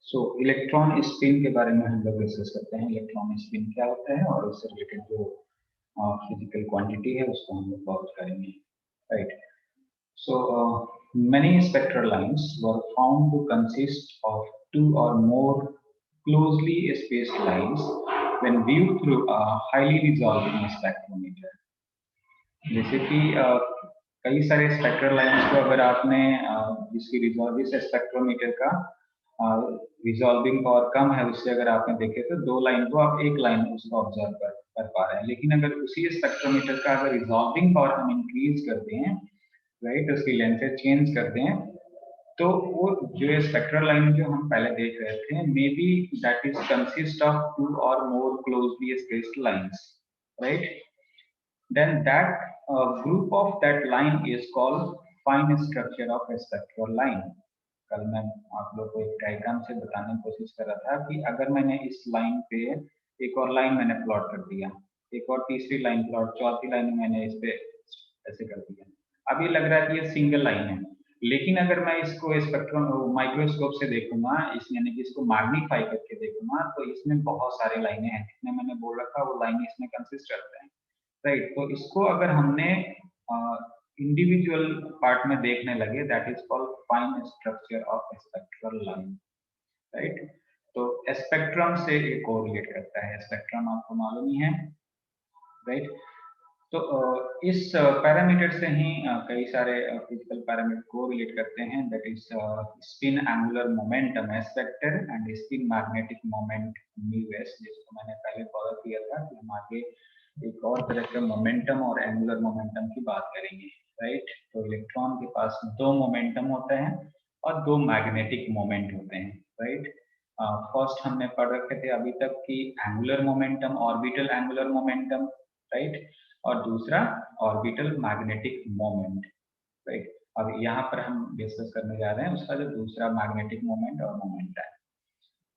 सो electron spin के बारे में हम लोग डिस्कस करते हैं। इलेक्ट्रॉन स्पिन क्या होता है और उससे रिलेटेड जो फिजिकल क्वांटिटी है उसको हम लोग बात करेंगे, right. So many spectral lines were found to consist of two or more closely spaced lines when viewed through a highly resolving spectrometer। जैसे कि कई सारे स्पेक्ट्रल लाइंस को अगर आपने जिसकी जिस स्पेक्ट्रोमीटर का रिजॉल्विंग पावर कम है उससे अगर आपने देखे तो दो लाइन को आप एक लाइन उसको ऑब्जर्व कर पा रहे हैं। लेकिन अगर उसी स्पेक्ट्रोमीटर का अगर रिजॉल्विंग पावर हम इंक्रीज करते हैं, राइट, उसकी लेंथ चेंज करते हैं, तो वो जो स्पेक्ट्रल लाइन जो हम पहले देख रहे थे may be that is consist of two और more closely spaced lines, right. then that group of that line is called fine structure of a spectral line। कल मैं आप लोग को एक डायग्राम से बताने की कोशिश कर रहा था कि अगर मैंने इस लाइन पे एक और लाइन मैंने प्लॉट कर दिया, एक और तीसरी लाइन प्लॉट, चौथी लाइन मैंने इस पे ऐसे कर दिया। अब ये लग रहा है कि ये सिंगल लाइन है, लेकिन अगर मैं इसको स्पेक्ट्रम माइक्रोस्कोप से देखूंगा, इस यानी कि इसको मैग्नीफाई करके देखूंगा, तो इसमें बहुत सारे लाइनें हैं। जितने मैंने बोल रखा वो लाइन इसमें कंसिस्ट करते हैं, राइट। तो इसको अगर हमने इंडिविजुअल पार्ट में देखने लगे, that is called fine structure of spectral line, right. तो स्पेक्ट्रम से ये कोरिलेट करता है, स्पेक्ट्रम आपको मालूम ही है, राइट। तो इस पैरामीटर से ही कई सारे फिजिकल पैरामीटर को रिलेट करते हैं, that is spin angular momentum S vector and spin magnetic moment mu S, जिसको मैंने पहले कवर किया था कि हम आगे एक और तरह के मोमेंटम और एंगुलर मोमेंटम की बात करेंगे, राइट। तो इलेक्ट्रॉन के पास दो मोमेंटम होते हैं और दो मैग्नेटिक मोमेंट होते हैं, राइट। फर्स्ट हमने पढ़ रखे थे अभी तक कि angular momentum, orbital angular momentum, right, और दूसरा ऑर्बिटल मैग्नेटिक मोमेंट, राइट। अब यहाँ पर हम डिस्कस करने जा रहे हैं उसका जो दूसरा मैग्नेटिक मोमेंट और मोमेंट है।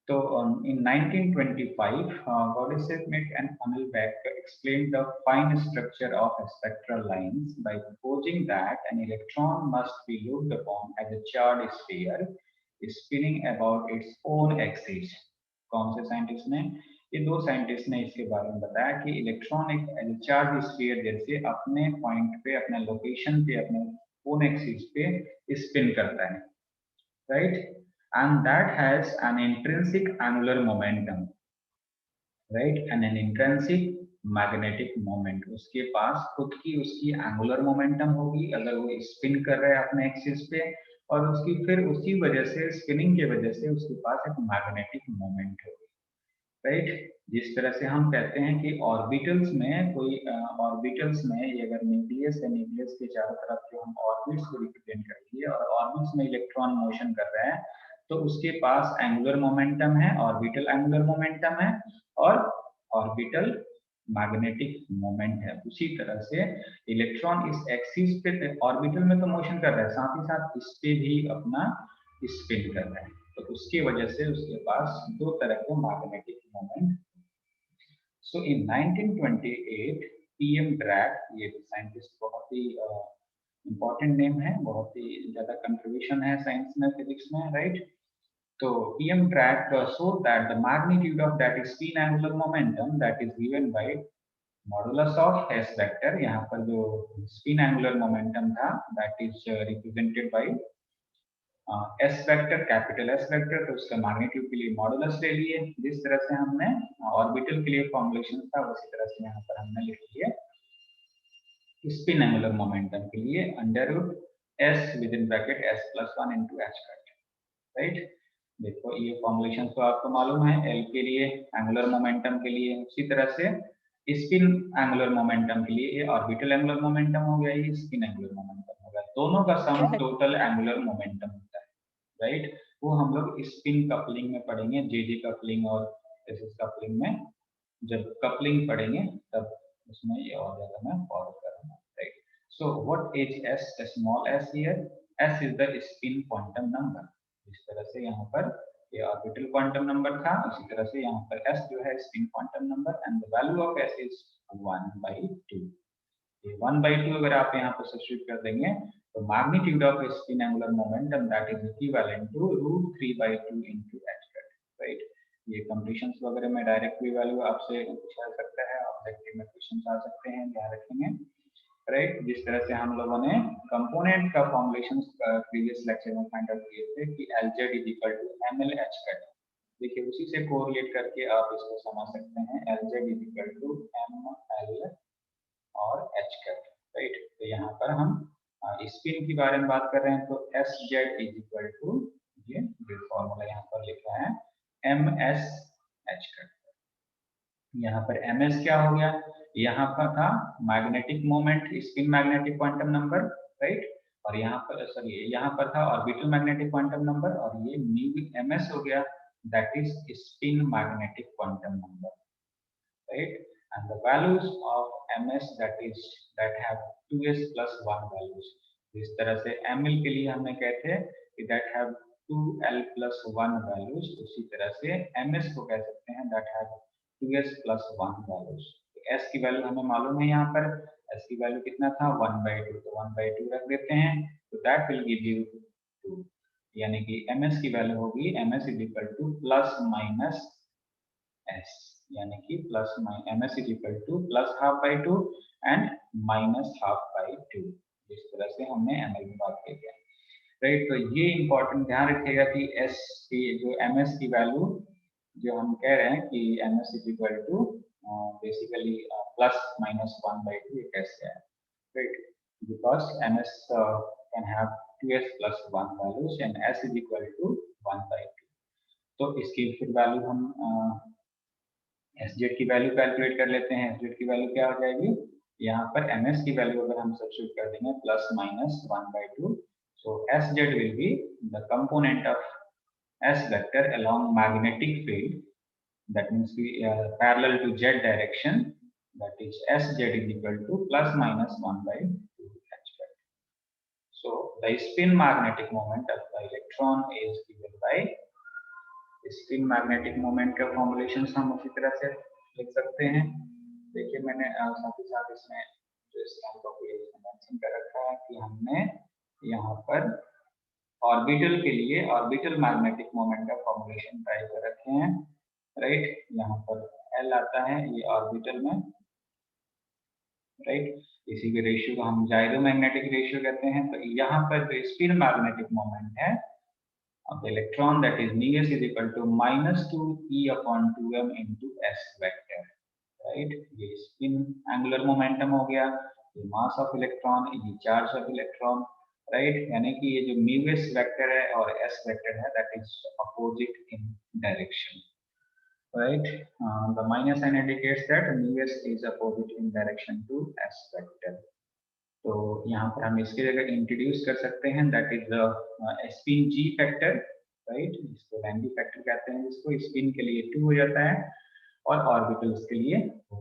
So in 1925, Godesevich and Emil Beck explained the fine structure of spectral lines by proposing that an electron must be looked upon as a charged sphere spinning about its own axis। कौन से scientist ने? ये दो scientist ने इसके बारे में बताया कि इलेक्ट्रॉन एक चार्ज स्फीयर जैसे अपने पॉइंट पे, अपने लोकेशन पे, अपने ओन एक्सिस पे स्पिन करता है, right. And that has an intrinsic angular momentum, right, and an intrinsic magnetic moment। उसके पास खुद की उसकी एंगुलर मोमेंटम होगी अगर वो स्पिन कर रहा है अपने एक्सिस पे, और उसकी फिर उसी वजह से, स्पिनिंग की वजह से उसके पास एक मैग्नेटिक मोमेंट होगी, राइट। जिस तरह से हम कहते हैं कि ऑर्बिटल्स में कोई ऑर्बिटल्स में ये अगर न्यूक्लियस है, न्यूक्लियस के चारों तरफ जो हम ऑर्बिट्स को रिप्रेजेंट करती है और ऑर्बिट्स में इलेक्ट्रॉन मोशन कर रहा है, तो उसके पास एंगुलर मोमेंटम है, ऑर्बिटल एंगुलर मोमेंटम है और ऑर्बिटल मैग्नेटिक मोमेंट है। उसी तरह से इलेक्ट्रॉन इस एक्सिस पे ऑर्बिटल में तो मोशन कर रहा है, साथ ही साथ इस पे भी अपना स्पिन कर रहा है, तो उसकी वजह से उसके पास दो तरह के मैग्नेटिक मोमेंट। सो इन 1928 पीएम ड्रैग, ये साइंटिस्ट बहुत ही इंपॉर्टेंट नेम है, बहुत ही ज्यादा कंट्रीब्यूशन है साइंस में, फिजिक्स में, राइट। तो PM Drake showed that the magnitude of that spin angular momentum that is given by modulus of S vector, यहाँ पर जो spin angular momentum था that is represented by S vector, capital S vector, तो उसका magnitude के लिए modulus ले लिए। जिस तरह से हमने ऑर्बिटल के लिए फॉर्मुलेशन था उसी तरह से यहाँ पर हमने लिख लिया स्पिन एंगुलर मोमेंटम के लिए under root S with in bracket S+1 into h vector, right. देखो ये फॉर्मुलेशन तो आपको मालूम है, एल के लिए एंगुलर मोमेंटम के लिए, उसी तरह से स्पिन एंगुलर मोमेंटम के लिए ये ऑर्बिटल एंगुलर मोमेंटम हो गया, ये स्पिन एंगुलर मोमेंटम हो गया, दोनों का सम टोटल एंगुलर मोमेंटम होता है, राइट। वो हम लोग स्पिन कपलिंग में पढ़ेंगे, जे कपलिंग और एसएस कपलिंग में जब कपलिंग पढ़ेंगे तब उसमें ये और ज्यादा मैं फॉलो करूंगा, right. So what is S, small S here, S is the spin quantum number. इस तरह से यहाँ पर ये ऑर्बिटल क्वांटम नंबर था, उसी तरह से यहाँ पर s जो है spin quantum number, and the value of s is 1/2। ये 1/2 अगर आप यहाँ पर सब्स्टिट्यूट कर देंगे तो magnitude of spin angular momentum that is equivalent to √3/2 into h vector। ये कंप्लीशंस वगैरह में डायरेक्ट भी वैल्यू आपसे पूछा जा सकता है, ऑब्जेक्टिव में क्वेश्चन आ सकते हैं, ध्यान रखेंगे, राइट। जिस तरह से हम लोगों ने कंपोनेंट का फॉर्मुलेशन प्रीवियस लेक्चर में फाइंड आउट किए थे कि LZ is equal to ML H cut, देखिए उसी से कोरिलेट करके आप इसको समझ सकते हैं, LZ is equal to ML और H कट, राइट। तो यहाँ पर हम स्पिन के बारे में बात कर रहे हैं, तो SZ इज इक्वल टू ये जो फॉर्मूला यहाँ पर लिखा है MS H कट। यहाँ पर MS क्या हो गया, यहाँ पर था magnetic moment, spin magnetic quantum number, right. और यहाँ पर सॉरी यहाँ पर था ऑर्बिटल मैग्नेटिक क्वांटम नंबर, और ये MS हो गया, that is spin magnetic quantum number, right. And the values of MS that have 2s plus 1 values, इस तरह से ML के लिए हमने कहते हैं कि that have 2l plus 1 values, उसी तरह से MS को कह सकते हैं that have 2s plus 1 values। तो s की वैल्यू हमें मालूम है, यहाँ पर s की वैल्यू कितना था 1/2, तो 1/2 रख देते हैं, तो दैट विल गिव यू 2, यानी कि ms की वैल्यू होगी ms is equal two plus minus s, यानी कि plus ms is equal two plus half by 2 and minus half by 2, इस तरह से हमने ml की बात की है, राइट। तो ये इंपॉर्टेंट ध्यान रखिएगा कि s की जो ms की वैल्यू जो हम कह रहे हैं कि ms is equal to basically plus minus 1/2 कैसे है, right, because ms can have 2s plus 1 values and s is equal to 1/2। तो इसकी फिर वैल्यू हम SZ की वैल्यू कैलकुलेट कर लेते हैं। SZ की वैल्यू क्या हो जाएगी, यहाँ पर ms की वैल्यू अगर हम सब्स्टिट्यूट कर देंगे plus minus 1/2, so SZ will be the component of S vector along magnetic field, that means parallel to z direction, that is SZ is equal to plus minus 1/2 h cut. So the spin magnetic moment of the electron is given by spin magnetic moment का formulation हम उसी तरह से लिख सकते हैं। देखिए मैंने साथ ही साथ इसमें जो स्टैंड मेंशन कर रखा है कि हमने यहाँ पर ऑर्बिटल के लिए ऑर्बिटल मैग्नेटिक मोमेंट का फॉर्मुलेशन ट्राई कर रखे हैं, राइट। यहाँ पर L आता है ये ऑर्बिटल में, राइट, इसी के रेशियो को हम जाइरोमैग्नेटिक रेशियो कहते हैं। तो यहाँ पर जो स्पिन मैग्नेटिक मोमेंट है of the electron, that is μs is equal to -2e/2m into s vector, right। ये स्पिन एंगुलर मोमेंटम हो गया, ये मास ऑफ इलेक्ट्रॉन, ये चार्ज ऑफ इलेक्ट्रॉन, राइट, यानी कि ये जो μs वेक्टर है और s वेक्टर है that is opposite in direction, right. the minus sign indicates that μs is opposite in direction to s vector। तो यहाँ पर हम इसकी जगह इंट्रोड्यूस कर सकते हैं that is spin ji factor, right, इसको लैंडी फैक्टर कहते हैं, जिसको स्पिन के लिए 2 हो जाता है और ऑर्बिटल्स के लिए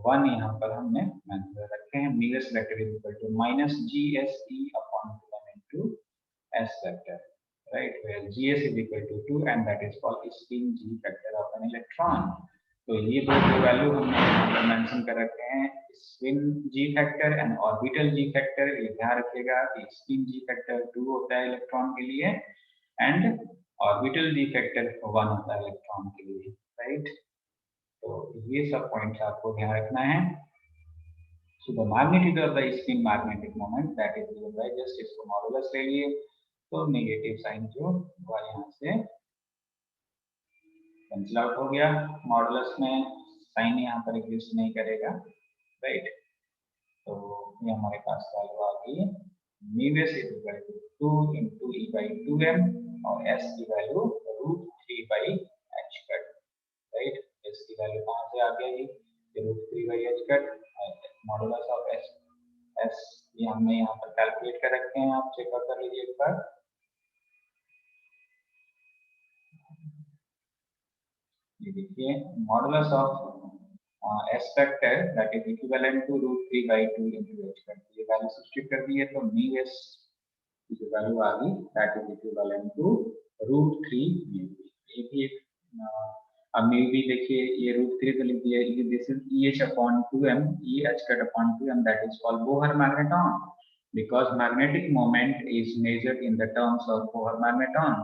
1 यहाँ पर हमने मेंशन रखे हैं। μs vector is equal to -GSE/2m into s vector, right, where GS is equal to 2 and that is called spin G factor of an electron। तो ये दो वैल्यू हमने यहाँ पर मेंशन कर रखे हैं, spin ji factor and orbital ji factor. ये ध्यान रखिएगा कि स्पिन जी फैक्टर 2 होता है इलेक्ट्रॉन के लिए एंड ऑर्बिटल जी फैक्टर 1 होता है इलेक्ट्रॉन के लिए, राइट। तो ये सब पॉइंट्स आपको ध्यान रखना है। So the magnitude of the spin magnetic moment that is given by, just इसको मॉडुलस ले लिए तो नेगेटिव साइन जो हुआ यहाँ से कैंसिल आउट हो गया, मॉडुलस में साइन यहाँ पर एग्जिस्ट नहीं करेगा, राइट। तो ये हमारे पास वैल्यू आ गई μs is equal to 2 into e/2m और s की value √3/h cut, right. s की वैल्यू कहाँ से आ गई, √3/h cut, modulus of s ये हमने यहाँ पर कैलकुलेट कर रखे हैं, आप चेकआउट कर लीजिए एक बार। ये देखिए modulus of s factor that is equivalent to √3/2 into h cut, ये वैल्यू सब्स्टिट्यूट कर दिए तो μs की जो वैल्यू आ गई दैट इज इक्विवेलेंट टू √3 ये भी एक अब भी देखिए ये √3 तो लिख दिया, ये this is EH/2m, EH cut/2m, that is called Bohr magneton because magnetic moment is measured in the terms of Bohr magneton,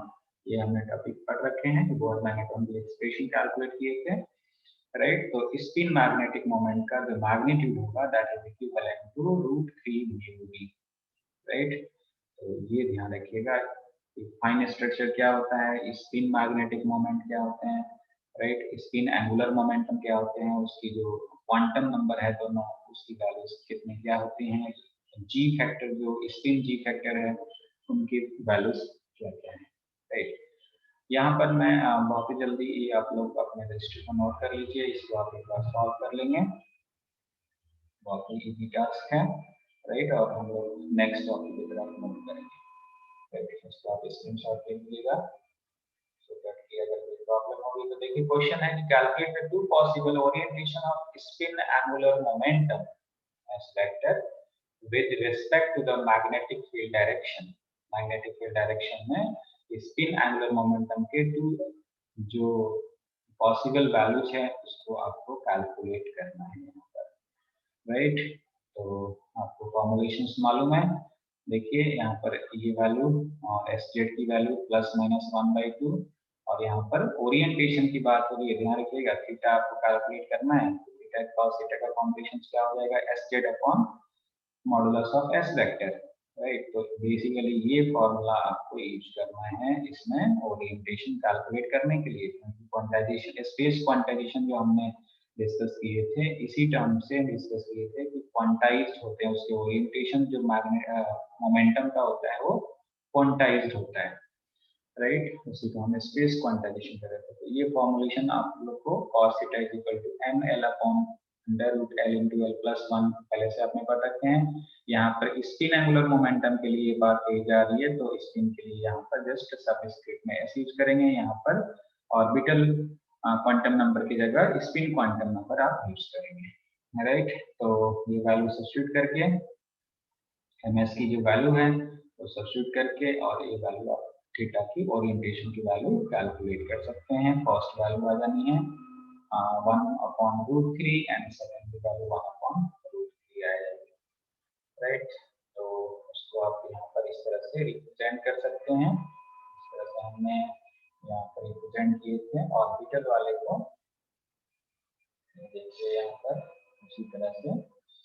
ये हमने टॉपिक पढ़ रखे हैं कि बोर मैग्नेटॉन के एक्सप्रेशन कैलकुलेट किए थे, राइट। तो स्पिन मैग्नेटिक मोमेंट का जो मैग्नीट्यूड होगा that is equivalent to √3 mu B, right. तो ये ध्यान रखिएगा। फाइन स्ट्रक्चर क्या होता है, स्पिन मैग्नेटिक मोमेंट क्या होते हैं, राइट। स्पिन एंगुलर मोमेंटम क्या होते हैं, उसकी जो क्वांटम नंबर है दोनों, उसकी वैल्यूज कितनी क्या होती हैं, जी फैक्टर जो स्पिन जी फैक्टर है उनकी वैल्यूज क्या क्या है, राइट। यहाँ पर मैं बहुत ही जल्दी आप लोग अपने रजिस्टर को नोट कर लीजिए, इसको आप एक बार सॉल्व कर लेंगे, बहुत ही इजी टास्क है, राइट। और हम लोग नेक्स्ट टॉपिक की तरफ मूव करेंगे, राइट। इसको आप स्क्रीनशॉट ले लीजिएगा, सो दैट कि अगर कोई प्रॉब्लम होगी तो देखिए क्वेश्चन है कि calculate the two possible orientation of spin angular momentum as vector with respect to the magnetic field direction. Magnetic field direction में स्पिन एंगुलर मोमेंटम के टू जो पॉसिबल वैल्यूज है उसको आपको कैलकुलेट करना है यहाँ पर, राइट। तो आपको फॉर्मुलेशंस मालूम है, देखिए यहाँ पर ये वैल्यू और एस जेड की वैल्यू +-1/2, और यहाँ पर ओरिएंटेशन की बात हो रही है, ध्यान रखिएगा थीटा आपको कैलकुलेट करना है, तो थीटा cos थीटा का फॉर्मुलेशन क्या हो जाएगा, S Z upon modulus of S vector, right. तो बेसिकली ये फॉर्मूला आपको यूज करना है इसमें ओरिएंटेशन कैलकुलेट करने के लिए, क्योंकि क्वांटाइजेशन स्पेस क्वांटाइजेशन जो हमने डिस्कस किए थे इसी टर्म से डिस्कस किए थे कि क्वांटाइज्ड होते हैं, उसके ओरिएंटेशन जो मोमेंटम का होता है वो क्वांटाइज्ड होता है, राइट। उसी को हम स्पेस क्वांटाइजेशन कर रहे थे। तो ये फॉर्मुलेशन आप लोग को cos theta is equal to ml upon √L into L+1 पहले से आपने पढ़ रखे हैं। यहाँ पर स्पिन एंगुलर मोमेंटम के लिए बात कही जा रही है, तो स्पिन के लिए यहाँ पर जस्ट सबस्क्रिप्ट में ऐसे यूज करेंगे, यहाँ पर ऑर्बिटल क्वांटम नंबर की जगह स्पिन क्वांटम नंबर आप यूज करेंगे, राइट। तो ये वैल्यू सब्स्टिट्यूट करके ms की जो वैल्यू है वो सब्स्टिट्यूट करके और ये वैल्यू आप थीटा की ओरिएंटेशन की वैल्यू कैलकुलेट कर सकते हैं। फर्स्ट वैल्यू आ जानी है 1/√3 एंड सेकंड की वैल्यू 1/√3 आ जाएगी, राइट। तो उसको आप यहाँ पर इस तरह से रिप्रेजेंट कर सकते हैं, इस तरह से हमने यहाँ पर रिप्रेजेंट किए थे ऑर्बिटल वाले को, देखिए यहाँ पर उसी तरह से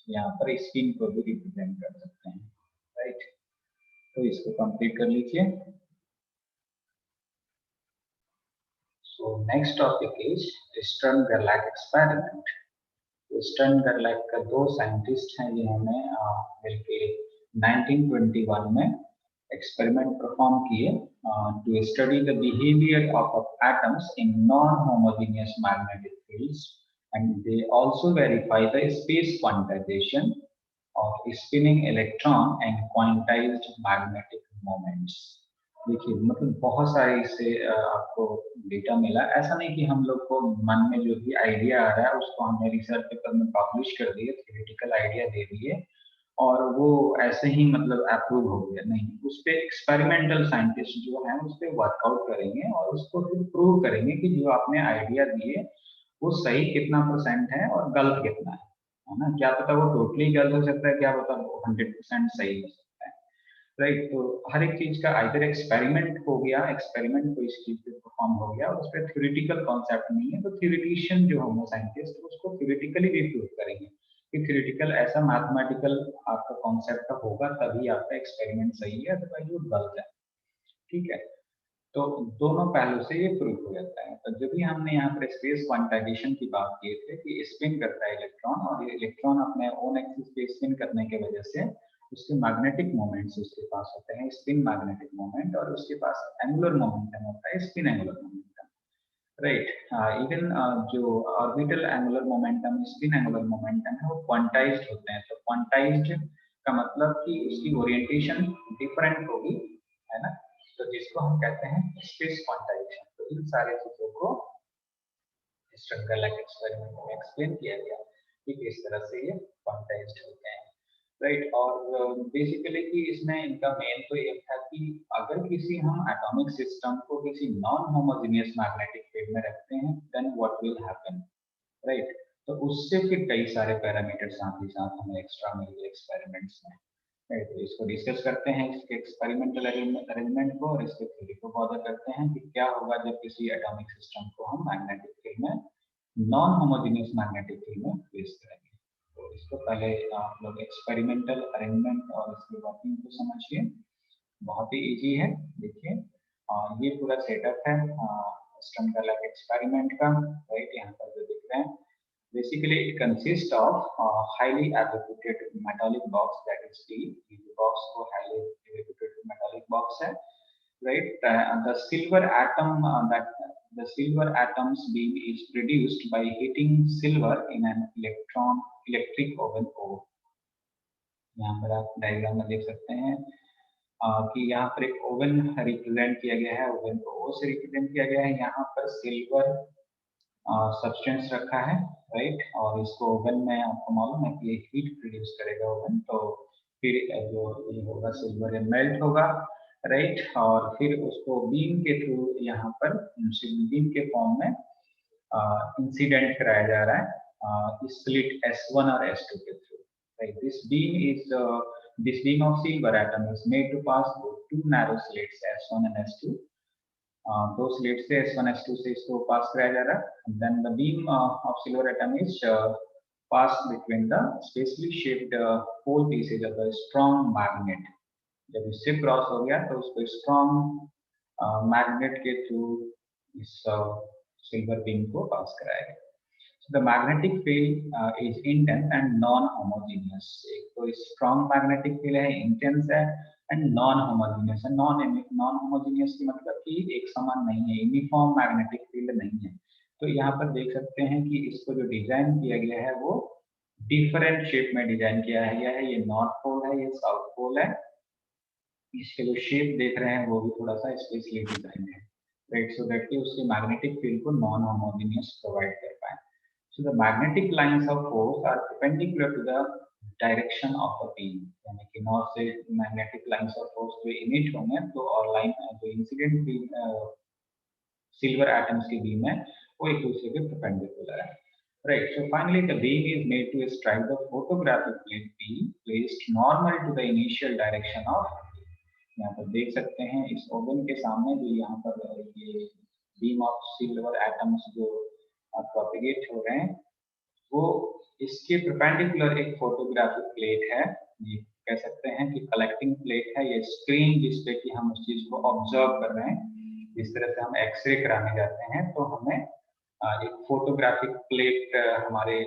यहाँ पर स्पिन को भी रिप्रेजेंट कर सकते हैं, राइट। तो इसको कंप्लीट कर लीजिए। So next topic is Stern गेरलैक एक्सपेरिमेंट। स्टर्न गेरलैक का दो साइंटिस्ट हैं जिन्होंने मिलकर 1921 में एक्सपेरिमेंट परफॉर्म किए to study the behaviour of atoms in non homogeneous magnetic fields, and they also verify the space quantization of spinning electron and quantized magnetic moments। देखिए मतलब बहुत सारे इससे आपको डेटा मिला, ऐसा नहीं कि हम लोग को मन में जो भी आइडिया आ रहा है उसको हमने रिसर्च पेपर में पब्लिश कर दिए, थियोरेटिकल आइडिया दे दिए और वो ऐसे ही मतलब अप्रूव हो गया, नहीं, उस पर एक्सपेरिमेंटल साइंटिस्ट जो है उस पर वर्कआउट करेंगे और उसको फिर प्रूव करेंगे कि जो आपने आइडिया दिए वो सही कितना % है और गलत कितना है ना। क्या पता वो टोटली गलत हो सकता है, क्या पता वो 100% सही हो सकता है, राइट। तो हर एक चीज का आइदर एक्सपेरिमेंट हो गया, एक्सपेरिमेंट को इस चीज पे परफॉर्म हो गया और उस पर थ्योरेटिकल कॉन्सेप्ट नहीं है, तो थ्योरेटिशियन जो होंगे साइंटिस्ट उसको थ्योरेटिकली भी प्रूव करेंगे कि थ्योरेटिकल ऐसा मैथमेटिकल आपका कॉन्सेप्ट होगा तभी आपका एक्सपेरिमेंट सही है, अदरवाइज वो गलत है, ठीक है। तो दोनों पहलू से ये प्रूव हो जाता है। तो जब भी हमने यहाँ पर स्पेस क्वांटाइजेशन की बात किए थे कि स्पिन करता है इलेक्ट्रॉन और ये इलेक्ट्रॉन अपने ओन एक्सिस पे स्पिन करने की वजह से उसके मैग्नेटिक मोमेंट्स उसके पास होते हैं, स्पिन मैग्नेटिक मोमेंट, और उसके पास एंगुलर मोमेंटम होता है, spin angular momentum, right. Even जो orbital angular momentum, spin angular momentum है वो क्वांटाइज्ड होते हैं। तो क्वांटाइज्ड का मतलब कि उसकी ओरिएंटेशन डिफरेंट होगी, है ना। तो जिसको हम कहते हैं स्पेस क्वांटाइजेशन। तो इन सारे चीजों को स्टर्न गेरलैक एक्सपेरिमेंट में एक्सप्लेन किया गया कि किस तरह से ये क्वांटाइज्ड होते हैं, राइट। और बेसिकली कि इसमें इनका मेन तो ये था कि अगर किसी हम एटॉमिक सिस्टम को किसी नॉन होमोजेनियस मैग्नेटिक फील्ड में रखते हैं then what will happen, right. तो उससे फिर कई सारे पैरामीटर साथ ही साथ हमें एक्स्ट्रा मिल गए एक्सपेरिमेंट्स में, राइट, तो इसको डिस्कस करते हैं, इसके एक्सपेरिमेंटल अरेंजमेंट को और इसके थ्योरी को बॉदर करते हैं कि क्या होगा जब किसी एटॉमिक सिस्टम को हम मैग्नेटिक फील्ड में नॉन होमोजेनियस मैग्नेटिक फील्ड में प्लेस करेंगे। तो इसको पहले आप लोग एक्सपेरिमेंटल अरेंजमेंट और इसकी वर्किंग को समझिए। बहुत ही इजी है, देखिए ये पूरा सेटअप है सिस्टम का लैब एक्सपेरिमेंट का। राइट, यहाँ पर जो दिख रहे हैं, basically it consists of highly agitated metallic box, that is steel. The box को highly agitated metallic box है, right? The silver atom that the silver atoms beam is produced by heating silver in an electric oven O। यहाँ पर आप diagram में देख सकते हैं कि यहाँ पर एक ओवन रिप्रेजेंट किया गया है, ओवन को O से रिप्रेजेंट किया गया है। यहाँ पर सिल्वर सब्सटेंस रखा है, राइट, और इसको ओवन में आपको मालूम है कि ये हीट प्रोड्यूस करेगा ओवन, तो फिर जो ये होगा सिल्वर मेल्ट होगा, राइट, और फिर उसको बीम के थ्रू यहाँ पर बीम के फॉर्म में इंसिडेंट कराया जा रहा है इस स्लिट S1 और S2 के through, right. This beam of silver atom is made to pass through two narrow slits S1 and S2। दो स्लिट से S1 S2 से इसको पास कराया जा रहा है। Then the beam of silver atom is pass between the specially shaped pole pieces of the strong magnet. जब इससे क्रॉस हो गया तो उसको स्ट्रॉन्ग मैग्नेट के थ्रू इस सिल्वर बीम को पास कराया गया। So the magnetic field is intense and non-homogeneous। एक तो स्ट्रॉन्ग मैग्नेटिक फील्ड है, इंटेंस है, एंड नॉन होमोजेनियस है। नॉन होमोजेनियस की मतलब कि एक समान नहीं है, यूनिफॉर्म मैग्नेटिक फील्ड नहीं है। तो यहाँ पर देख सकते हैं कि इसको जो डिजाइन किया गया है वो डिफरेंट शेप में डिजाइन किया गया है। ये नॉर्थ पोल है, ये साउथ पोल है। इसके जो शेप देख रहे हैं वो भी थोड़ा सा स्पेशली डिजाइन है, राइट, सो दैट कि उसके मैग्नेटिक फील्ड को नॉन होमोजेनियस प्रोवाइड कर पाए। So the magnetic lines of force are perpendicular to the direction of the beam। यानी कि नॉर्थ से मैग्नेटिक लाइंस ऑफ फोर्स जो इमिट होंगे तो और लाइन जो इंसिडेंट बीम सिल्वर एटम्स की बीम है वो एक दूसरे के परपेंडिकुलर है, right. So finally the beam is made to strike the photographic plate P placed normal to the initial direction of. यहाँ पर देख सकते हैं इस ओवन के सामने जो यहाँ पर ये बीम ऑफ सिल्वर एटम्स जो प्रोपेगेट हो रहे हैं वो इसके परपेंडिकुलर एक फोटोग्राफिक प्लेट है। ये कह सकते हैं कि कलेक्टिंग प्लेट है, ये स्क्रीन जिसपे कि हम उस चीज को ऑब्जर्व कर रहे हैं। जिस तरह से हम एक्सरे कराने जाते हैं तो हमें एक फोटोग्राफिक प्लेट हमारे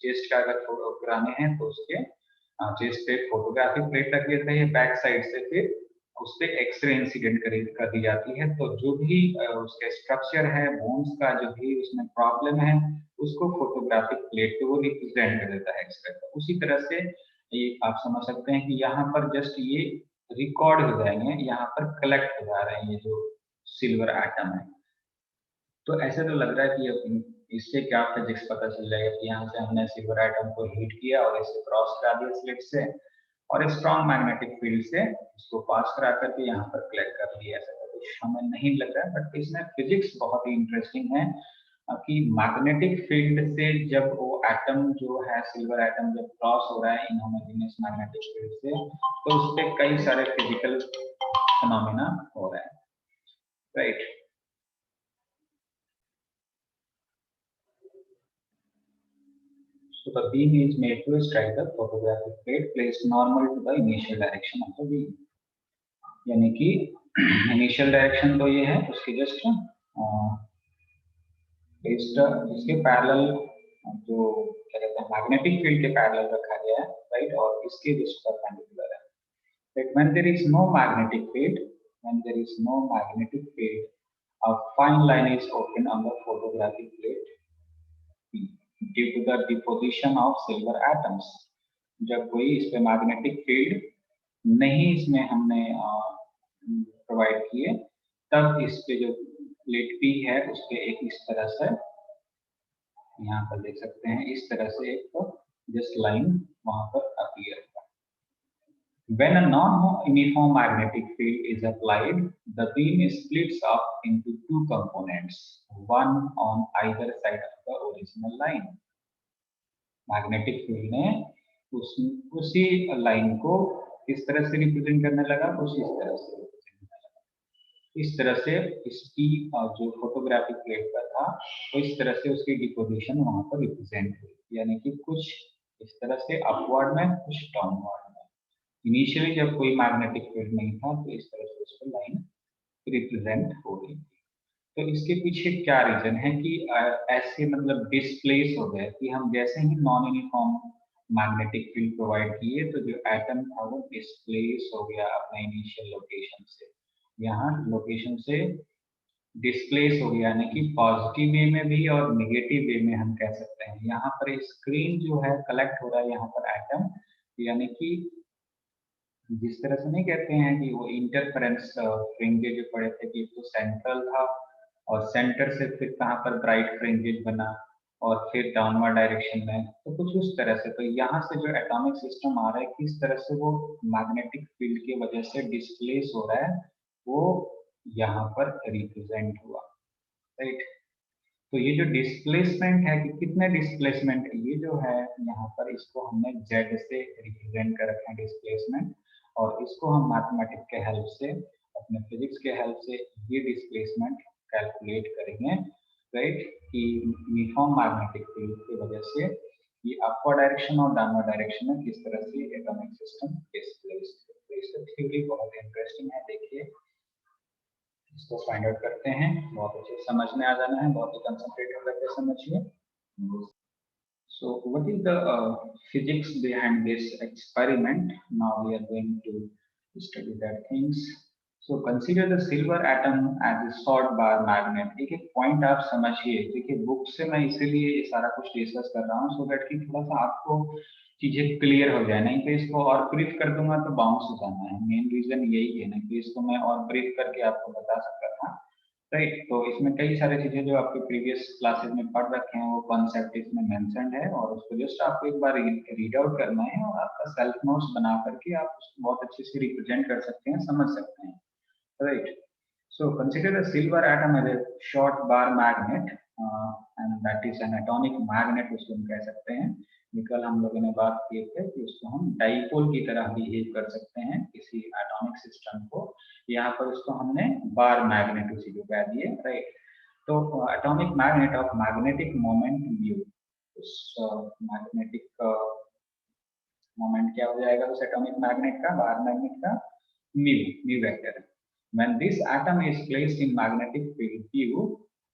चेस्ट का अगर फोटो कराने हैं तो उसके चेस्ट पे फोटोग्राफिक प्लेट रख देते हैं, बैक साइड से फिर उस पर एक्सरे इंसिडेंट कर दी जाती है। तो जो भी उसके स्ट्रक्चर है बोन्स का, जो भी उसमें प्रॉब्लम है उसको फोटोग्राफिक प्लेट पे वो रिप्रेजेंट कर देता है एक्सरे का। उसी तरह से ये आप समझ सकते हैं कि यहाँ पर जस्ट ये रिकॉर्ड हो जाएंगे, यहाँ पर कलेक्ट हो जा रहे हैं ये जो सिल्वर एटम है। तो ऐसे तो लग रहा है कि इससे क्या फिजिक्स पता चल जाएगा कि यहाँ से हमने सिल्वर एटम को हीट किया और इसे क्रॉस करा दिया स्लिट से और स्ट्रॉन्ग मैग्नेटिक फील्ड से इसको पास करा करके यहाँ पर कलेक्ट कर लिया। ऐसा तो कुछ हमें नहीं लग रहा है, बट इसमें फिजिक्स बहुत ही इंटरेस्टिंग है कि मैग्नेटिक फील्ड से जब वो एटम जो है सिल्वर एटम जब क्रॉस हो रहा है इनहोमोजेनियस मैग्नेटिक फील्ड से तो उस पर कई सारे फिजिकल फिनोमेना हो रहे हैं, right. So the beam is made to strike the photographic plate placed normal to the initial direction of the beam। यानी कि इनिशियल डायरेक्शन तो ये है, उसके जस्ट इसके पैरेलल जो क्या कहते हैं मैग्नेटिक फील्ड के पैरेलल रखा गया है, राइट, और इसके जस्ट परपेंडिकुलर है। But when there is no magnetic field, a fine line is open on the photographic plate due to the deposition of silver atoms। जब कोई इस पे मैग्नेटिक फील्ड नहीं इसमें हमने प्रोवाइड किए तब इस पे जो प्लेट P है उस पे एक इस तरह से यहाँ पर देख सकते हैं इस तरह से एक जस्ट लाइन वहां पर अपीयर होगा। When a non-uniform magnetic field is applied, the beam splits up into two components, one on either side of the original line। Magnetic field ने उसी लाइन को किस तरह से रिप्रेजेंट करने लगा, कुछ इस तरह से रिप्रेजेंट करने लगा। इस तरह से इसकी जो फोटोग्राफिक प्लेट का था वो इस तरह से उसकी डिपोजिशन वहां पर रिप्रेजेंट हुई, यानी कि कुछ इस तरह से अपवर्ड में, कुछ डाउनवर्ड में। इनिशियली जब कोई मैग्नेटिक फील्ड नहीं था तो इस तरह से उस पर लाइन रिप्रेजेंट हो रही थी। तो इसके पीछे क्या रीजन है कि ऐसे मतलब डिस्प्लेस हो गए कि हम जैसे ही non uniform magnetic field provide किए तो जो एटम था वो डिस्प्लेस हो गया अपने इनिशियल लोकेशन से, यहाँ लोकेशन से डिस्प्लेस हो गया, यानी कि पॉजिटिव वे में भी और निगेटिव वे में हम कह सकते हैं। यहाँ पर स्क्रीन जो है कलेक्ट हो रहा है यहाँ पर एटम, यानी कि जिस तरह से नहीं कहते हैं कि वो इंटरफेरेंस फ्रिंजेज जो पड़े थे कि तो सेंट्रल था और सेंटर से फिर कहाँ पर ब्राइट फ्रिंजेज बना और फिर डाउनवर्ड डायरेक्शन में, तो कुछ उस तरह से। तो यहाँ से जो एटॉमिक सिस्टम आ रहा है किस तरह से वो मैग्नेटिक फील्ड की वजह से डिस्प्लेस हो रहा है, वो यहाँ पर रिप्रेजेंट हुआ, राइट। तो ये जो डिस्प्लेसमेंट है कि कितने डिस्प्लेसमेंट, ये जो है यहाँ पर इसको हमने जेड से रिप्रेजेंट कर रखा है डिस्प्लेसमेंट, और इसको हम मैथमेटिक्स के हेल्प से, अपने फिजिक्स के हेल्प से ये डिस्प्लेसमेंट कैलकुलेट करेंगे, राइट, कि यूनिफॉर्म मैग्नेटिक फील्ड की वजह से ये अपवर्ड डायरेक्शन और डाउनवर्ड डायरेक्शन में किस तरह से एटॉमिक सिस्टम डिस्प्लेस। तो इसका थ्योरी बहुत इंटरेस्टिंग है, देखिए इसको फाइंड आउट करते हैं। बहुत अच्छे समझ में आ जाना है, बहुत ही कंसंट्रेट होकर के समझिए। So what is the physics behind this experiment? Now we are going to study that things. So consider the silver atom as a short bar magnet। एक एक पॉइंट आप समझिए, देखिए बुक से मैं इसीलिए ये सारा कुछ डिस्कस कर रहा हूँ सो दैट कि थोड़ा सा आपको चीजें क्लियर हो जाए, नहीं तो इसको और ब्रीफ कर दूंगा तो बाउंस हो जाना है। मेन रीजन यही है, नहीं तो इसको मैं और ब्रीफ करके आपको बता सकता था, राइट। तो इसमें कई सारी चीजें जो आपके प्रीवियस क्लासेस में पढ़ रखे हैं वो कॉन्सेप्ट इसमें मेंशन्ड है, और उसको जस्ट आपको एक बार रीड आउट करना है और आपका सेल्फ नोट्स बना करके आप उसको बहुत अच्छे से रिप्रेजेंट कर सकते हैं, समझ सकते हैं, right. So consider the silver atom as a short bar magnet and that is an atomic magnet उसको हम कह सकते हैं। ये कल हम लोगों ने बात किए थे कि उसको हम डाइपोल की तरह बिहेव कर सकते हैं किसी एटॉमिक सिस्टम को, यहाँ पर उसको हमने बार मैग्नेट उसी को कह दिए, राइट। तो atomic magnet of magnetic moment mu, उस मैग्नेटिक मोमेंट क्या हो जाएगा उस एटॉमिक मैग्नेट का, बार मैग्नेट का, mu vector. When this atom is placed in magnetic field B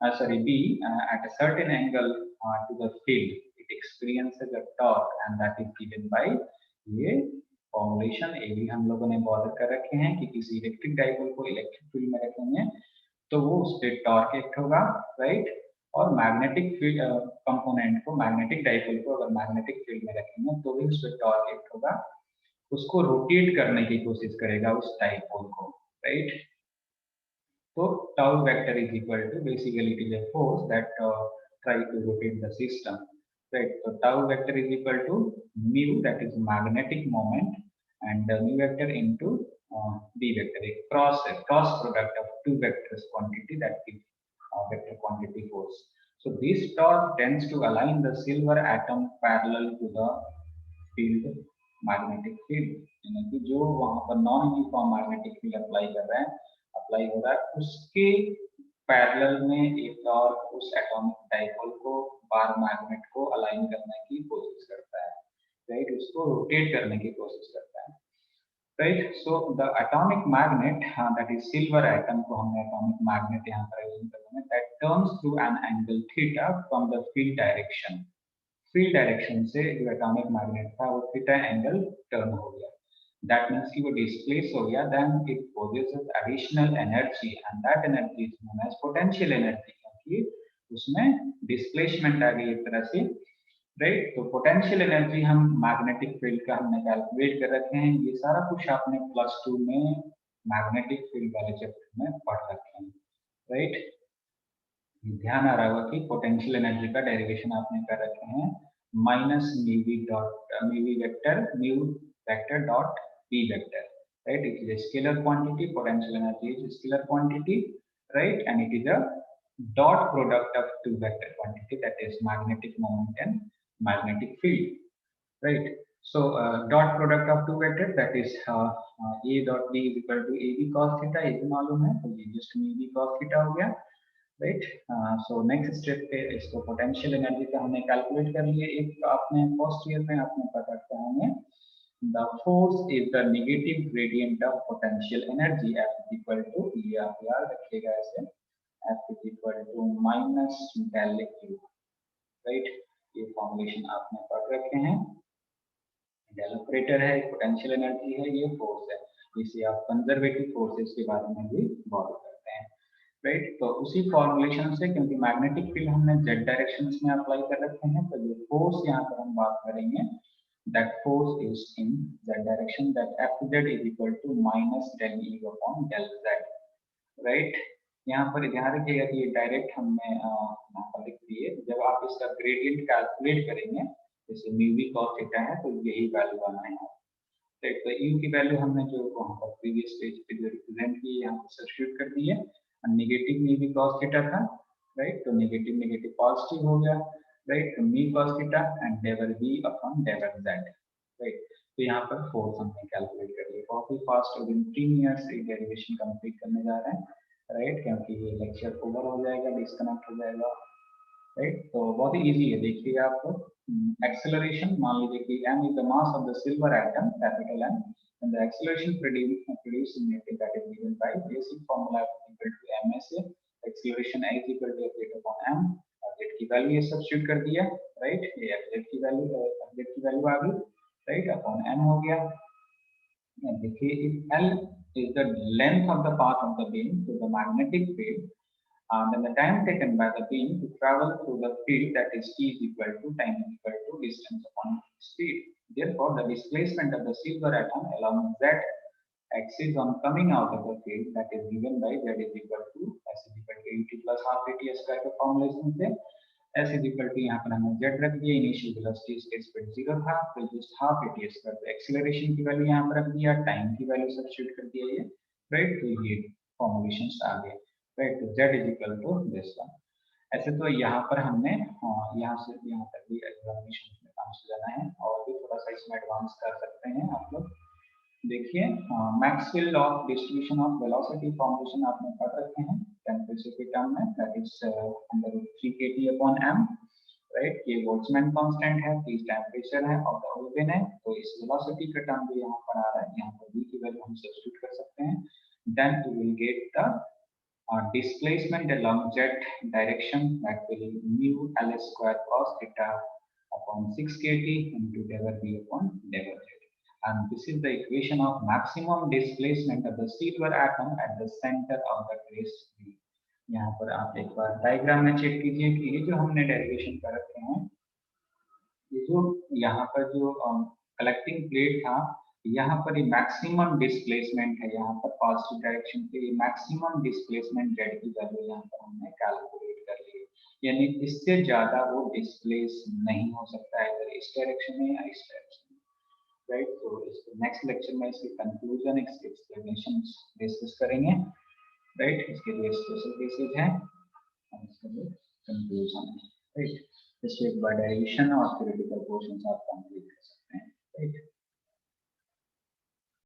at a certain angle to the field, it experiences a torque and that is given by ये formulation. ये भी हम लोगों ने border कर रखे हैं कि किसी इलेक्ट्रिक डाइपोल को इलेक्ट्रिक फील्ड में रखेंगे तो वो उस पर टॉर्क एक्ट होगा, राइट। और मैग्नेटिक फील्ड कंपोनेंट को, मैग्नेटिक डाइपोल को अगर मैग्नेटिक फील्ड में रखेंगे तो भी उस पर टॉर्क एक्ट होगा, उसको रोटेट करने की कोशिश करेगा उस डाइपोल को, right. So tau vector is equal to, basically it is a force that try to rotate the system, right. So tau vector is equal to mu, that is magnetic moment, and mu vector into b vector, a cross product of two vectors quantity, that is vector quantity force. So this torque tends to align the silver atom parallel to the field magnetic field, यानी कि जो वहां पर non uniform magnetic field apply हो रहा है उसके parallel में एक और उस एटॉमिक डाइपोल को, बार मैग्नेट को अलाइन करने की कोशिश करता है, राइट, उसको रोटेट करने की कोशिश करता है, right. So the atomic magnet, that is silver atom को हमने एटॉमिक मैग्नेट यहाँ पर यूज करना है, that turns through an angle theta from the field direction. Field direction से जो एटॉमिक मैग्नेट था वो थीटा एंगल टर्न हो गया, that means कि वो डिस्प्लेस हो गया, then it possesses additional energy and that energy is known as potential energy, क्योंकि उसमें डिस्प्लेसमेंट आ गई एक तरह से, राइट। तो पोटेंशियल एनर्जी हम मैग्नेटिक फील्ड का हमने कैलकुलेट कर रखे हैं, ये सारा कुछ आपने +2 में मैग्नेटिक फील्ड वाले चैप्टर में पढ़ रखे हैं, राइट। ध्यान आ रहा होगा कि पोटेंशियल एनर्जी का डेरिवेशन आपने कर रखे हैं minus mu vector dot b vector, right. It is a scalar quantity, potential energy is a scalar quantity, right, and it is a dot product of two vector quantity, that is magnetic moment and magnetic field, right. So dot product of two vectors, that is a dot b is equal to ab cos theta, ये भी मालूम है, तो ये just ab cos theta हो गया, right. So next step पे इसको पोटेंशियल एनर्जी का हमने कैलकुलेट कर लिए। एक आपने फर्स्ट ईयर में आपने पता किया हमें the force is the negative gradient of potential energy, F is equal to, ये आप याद रखिएगा ऐसे, F is equal to minus del Q, right. ये फॉर्मुलेशन आपने पढ़ रखे हैं। डेल ऑपरेटर है, पोटेंशियल एनर्जी है, ये फोर्स है, इसे आप कंजर्वेटिव फोर्सेस के बारे में भी बात करते हैं, राइट। तो उसी फॉर्मुलेशन से, क्योंकि मैग्नेटिक फील्ड हमने जेड डायरेक्शन में अप्लाई कर रखे हैं, तो ये फोर्स यहाँ पर हम बात करेंगे, that force is in Z direction, that Fz is equal to minus del E upon del Z, right. यहाँ पर ध्यान रखिएगा कि ये डायरेक्ट हमने यहाँ पर लिख दिए। जब आप इसका ग्रेडियंट कैलकुलेट करेंगे, जैसे म्यू वी कॉस थीटा है, तो यही वैल्यू आना है, राइट। तो यू की वैल्यू हमने जो वहाँ पर प्रीवियस पेज पे जो रिप्रेजेंट की यहाँ पर सब्स्टिट्यूट कर दी है। Negative mu v cos theta था, राइट, तो नेगेटिव नेगेटिव पॉजिटिव हो गया, राइट। तो mu cos theta and del v upon del z, right. तो यहाँ पर फोर्स हमने कैलकुलेट कर लिया। बहुत ही फास्ट, विद इन 3 इयर्स ये डेरिवेशन कंप्लीट करने जा रहे हैं, राइट, क्योंकि ये लेक्चर ओवर हो जाएगा, डिस्कनेक्ट हो जाएगा, राइट। तो बहुत ही इजी है, देखिए आपको एक्सेलरेशन, मान लीजिए कि m is the mass of the silver atom, capital M, and the acceleration produced in it, that is given by basic formula equal to msa, acceleration is equal to f upon m, और z की value ये substitute कर दिया, right, ये z की value आ गई, right, upon m हो गया। देखिए if L is the length of the path of the beam to the magnetic field, then the time taken by the beam to travel through the field, that is t is equal to time is equal to distance upon speed. Therefore, the displacement of the silver atom along z axis on coming out of the field, that is given by z is equal to s is equal to ut plus half at square के formulation से s is equal to यहाँ पर हमने z रख दिया, initial velocity इसके speed 0 था, तो जस्ट हाफ at स्क्वायर, तो एक्सीलरेशन की वैल्यू यहाँ पर रख दिया, टाइम की वैल्यू सब्स्टिट्यूट कर दिया ये, राइट। तो ये फॉर्मुलेशंस आ गए, राइट। तो z is equal to this one. ऐसे तो यहाँ पर हमने यहाँ से यहाँ तक भी एग्जामिनेशन में काम से जाना है, और भी थोड़ा सा इसमें एडवांस कर सकते हैं आप लोग। देखिए Maxwell law of distribution of velocity formulation आपने पढ़ रखे हैं टेम्परेचर के टर्म में, that is under 3 kT upon m, right. ये बोल्ट्जमैन कांस्टेंट है, T टेम्परेचर है और ओरिजिन है, तो इस वेलोसिटी का टर्म भी यहाँ पर आ रहा है, यहाँ पर v की वैल्यू हम सब्स्टिट्यूट कर सकते हैं, then we will get the displacement along z direction, that will mu L square cos theta upon 6 kT into del v upon del z, and this is the equation of maximum displacement of the silver atom at the center of the trace v। यहाँ पर आप एक बार diagram में check कीजिए कि ये जो हमने डेरिवेशन कर रखे हैं, ये जो यहाँ पर जो कलेक्टिंग प्लेट था, यहाँ पर ये मैक्सिमम डिस्प्लेसमेंट है, यहाँ पर पॉजिटिव डायरेक्शन के लिए मैक्सिमम डिस्प्लेसमेंट जेड की वैल्यू यहाँ पर हमने कैलकुलेट कर ली, यानी इससे ज्यादा वो डिस्प्लेस नहीं हो सकता है इधर इस डायरेक्शन में या इस डायरेक्शन में, राइट। तो इसके नेक्स्ट लेक्चर में इसके कंक्लूजन, इसके एक्सप्लेनेशन डिस्कस करेंगे, राइट। इसके लिए स्पेशल केसेस हैं और इसके लिए कंक्लूजन है, राइट। इसको एक बार डेरिवेशन और थ्योरेटिकल पोर्शन आप कंप्लीट कर सकते हैं, राइट।